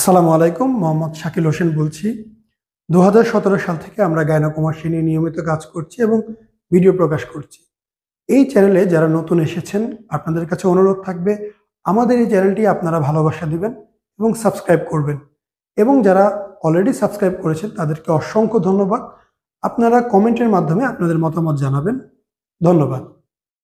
আসসালামু আলাইকুম, মোহাম্মদ শাকিল হোসেন বলছি। 2017 সাল থেকে আমরা গায়না-কমার্শি নিয়ে নিয়মিত কাজ করছি এবং ভিডিও প্রকাশ করছি। এই চ্যানেলে যারা নতুন এসেছেন, আপনাদের কাছে অনুরোধ থাকবে আমাদের এই চ্যানেলটি আপনারা ভালোবাসা দিবেন এবং সাবস্ক্রাইব করবেন। এবং যারা অলরেডি সাবস্ক্রাইব করেছেন তাদেরকে অসংখ্য ধন্যবাদ। আপনারা কমেন্টের মাধ্যমে আপনাদের মতামত জানাবেন। ধন্যবাদ।